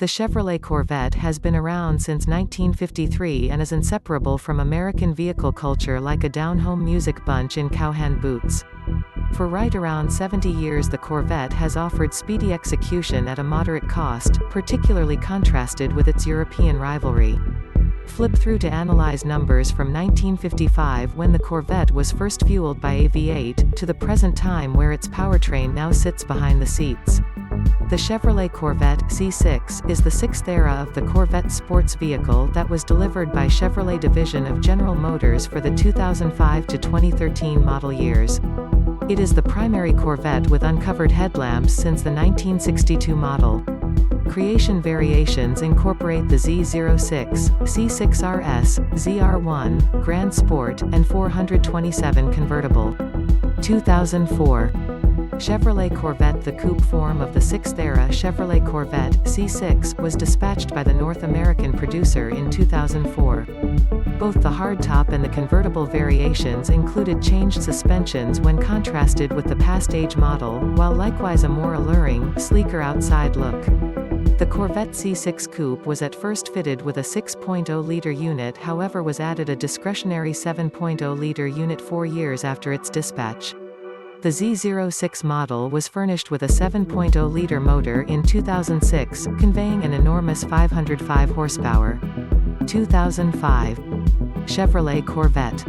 The Chevrolet Corvette has been around since 1953 and is inseparable from American vehicle culture like a down-home music bunch in cowhand boots. For right around 70 years the Corvette has offered speedy execution at a moderate cost, particularly contrasted with its European rivalry. Flip through to analyze numbers from 1955 when the Corvette was first fueled by a V8, to the present time where its powertrain now sits behind the seats. The Chevrolet Corvette C6 is the sixth era of the Corvette sports vehicle that was delivered by Chevrolet division of General Motors for the 2005 to 2013 model years. It is the primary Corvette with uncovered headlamps since the 1962 model. Creation variations incorporate the Z06, C6RS, ZR1, Grand Sport, and 427 convertible. 2004. Chevrolet Corvette. The coupe form of the sixth-era Chevrolet Corvette C6 was dispatched by the North American producer in 2004. Both the hardtop and the convertible variations included changed suspensions when contrasted with the past-age model, while likewise a more alluring, sleeker outside look. The Corvette C6 Coupe was at first fitted with a 6.0-liter unit, however was added a discretionary 7.0-liter unit 4 years after its dispatch. The Z06 model was furnished with a 7.0-liter motor in 2006, conveying an enormous 505 horsepower. 2005. Chevrolet Corvette.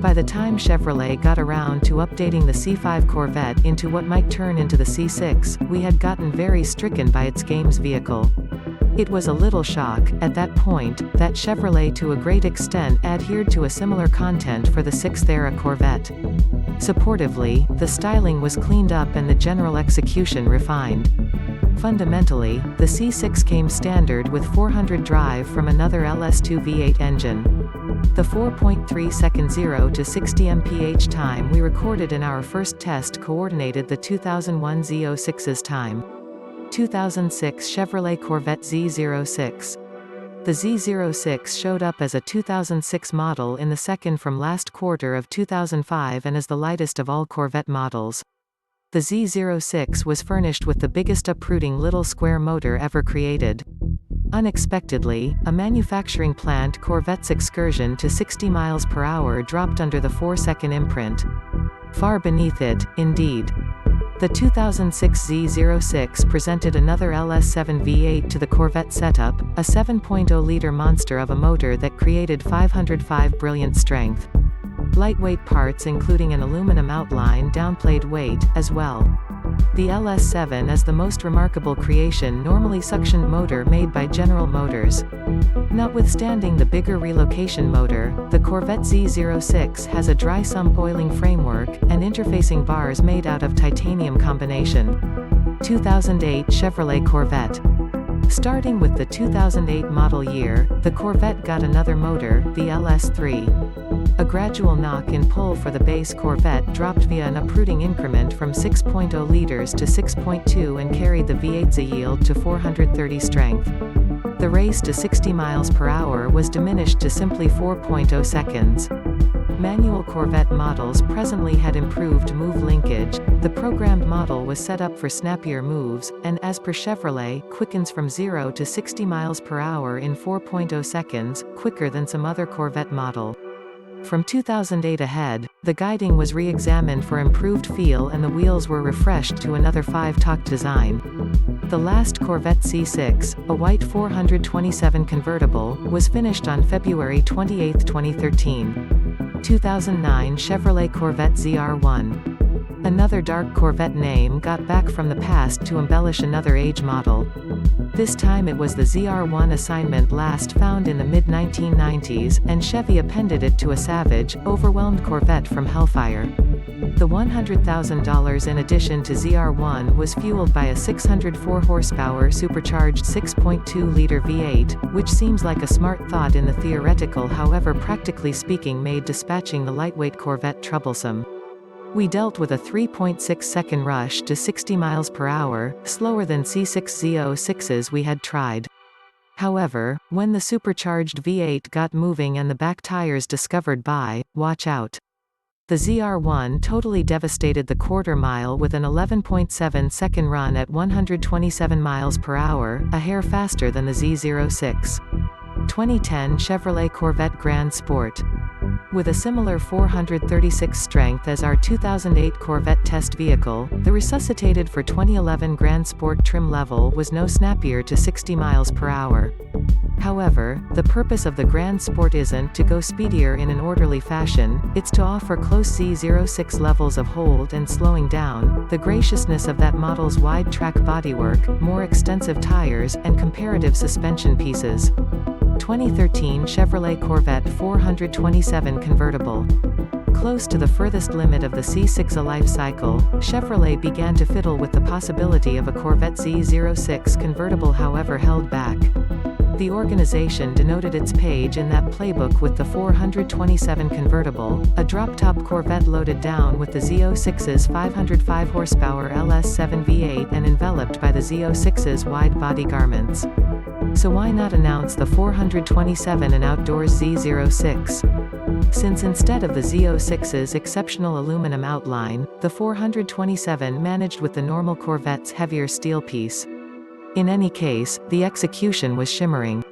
By the time Chevrolet got around to updating the C5 Corvette into what might turn into the C6, we had gotten very stricken by its games vehicle. It was a little shock, at that point, that Chevrolet to a great extent adhered to a similar content for the sixth-era Corvette. Supportively, the styling was cleaned up and the general execution refined. Fundamentally, the C6 came standard with 400 drive from another LS2 V8 engine. The 4.3-second 0 to 60 mph time we recorded in our first test coordinated the 2001 Z06's time. 2006 Chevrolet Corvette Z06. The Z06 showed up as a 2006 model in the second from last quarter of 2005 and is the lightest of all Corvette models. The Z06 was furnished with the biggest uprooting little square motor ever created. Unexpectedly, a manufacturing plant Corvette's excursion to 60 miles per hour dropped under the 4-second imprint. Far beneath it, indeed. The 2006 Z06 presented another LS7 V8 to the Corvette setup, a 7.0-liter monster of a motor that created 505 brilliant strength. Lightweight parts including an aluminum outline downplayed weight, as well. The LS7 is the most remarkable creation normally suctioned motor made by General Motors. Notwithstanding the bigger relocation motor, the Corvette Z06 has a dry sump oiling framework, and interfacing bars made out of titanium combination. 2008 Chevrolet Corvette. Starting with the 2008 model year, the Corvette got another motor, the LS3. A gradual knock and pull for the base Corvette dropped via an uprooting increment from 6.0 liters to 6.2 and carried the V8's yield to 430 strength. The race to 60 miles per hour was diminished to simply 4.0 seconds. Manual Corvette models presently had improved move linkage. The programmed model was set up for snappier moves, and as per Chevrolet, quickens from 0 to 60 miles per hour in 4.0 seconds, quicker than some other Corvette model. From 2008 ahead, the guiding was re-examined for improved feel and the wheels were refreshed to another 5-talk design. The last Corvette C6, a white 427 convertible, was finished on February 28, 2013. 2009 Chevrolet Corvette ZR1. Another dark Corvette name got back from the past to embellish another age model. This time it was the ZR1 assignment last found in the mid-1990s, and Chevy appended it to a savage, overwhelmed Corvette from Hellfire. The $100,000 in addition to ZR1 was fueled by a 604 horsepower supercharged 6.2-liter V8, which seems like a smart thought in the theoretical, however practically speaking made dispatching the lightweight Corvette troublesome. We dealt with a 3.6-second rush to 60 miles per hour, slower than C6 Z06s we had tried. However, when the supercharged V8 got moving and the back tires discovered by, watch out. The ZR1 totally devastated the quarter mile with an 11.7-second run at 127 miles per hour, a hair faster than the Z06. 2010 Chevrolet Corvette Grand Sport. With a similar 436 strength as our 2008 Corvette test vehicle, the resuscitated for 2011 Grand Sport trim level was no snappier to 60 miles per hour. However, the purpose of the Grand Sport isn't to go speedier in an orderly fashion, it's to offer close Z06 levels of hold and slowing down, the graciousness of that model's wide-track bodywork, more extensive tires, and comparative suspension pieces. 2013 Chevrolet Corvette 427 convertible. Close to the furthest limit of the C6 life cycle, Chevrolet began to fiddle with the possibility of a Corvette Z06 convertible, however held back. The organization denoted its page in that playbook with the 427 convertible, a drop-top Corvette loaded down with the Z06's 505 horsepower LS7 V8 and enveloped by the Z06's wide-body garments. So why not announce the 427 and outdoors Z06? Since instead of the Z06's exceptional aluminum outline, the 427 managed with the normal Corvette's heavier steel piece. In any case, the execution was shimmering.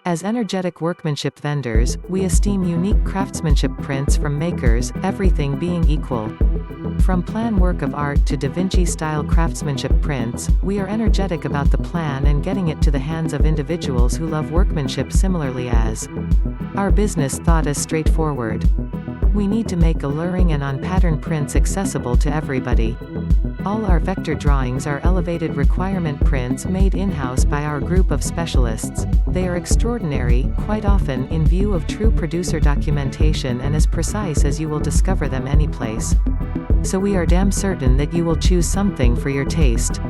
As energetic workmanship vendors, we esteem unique craftsmanship prints from makers, everything being equal. From plan work of art to Da Vinci-style craftsmanship prints, we are energetic about the plan and getting it to the hands of individuals who love workmanship similarly as. Our business thought is straightforward. We need to make alluring and on-pattern prints accessible to everybody. All our vector drawings are elevated requirement prints made in-house by our group of specialists. They are extraordinary, quite often in view of true producer documentation, and as precise as you will discover them anyplace. So we are damn certain that you will choose something for your taste.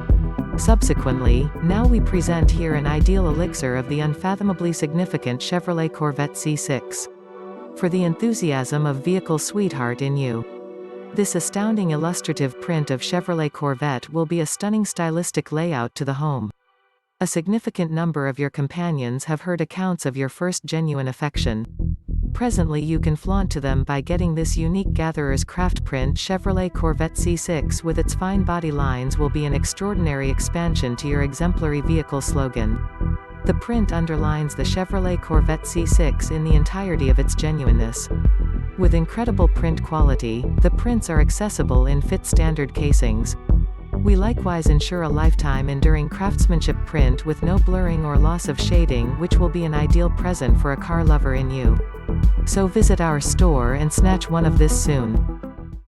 Subsequently, now we present here an ideal elixir of the unfathomably significant Chevrolet Corvette C6. For the enthusiasm of vehicle sweetheart in you. This astounding illustrative print of Chevrolet Corvette will be a stunning stylistic layout to the home. A significant number of your companions have heard accounts of your first genuine affection. Presently you can flaunt to them by getting this unique gatherer's craft print. Chevrolet Corvette C6 with its fine body lines will be an extraordinary expansion to your exemplary vehicle slogan. The print underlines the Chevrolet Corvette C6 in the entirety of its genuineness. With incredible print quality, the prints are accessible in fit standard casings. We likewise ensure a lifetime enduring craftsmanship print with no blurring or loss of shading, which will be an ideal present for a car lover in you. So visit our store and snatch one of this soon.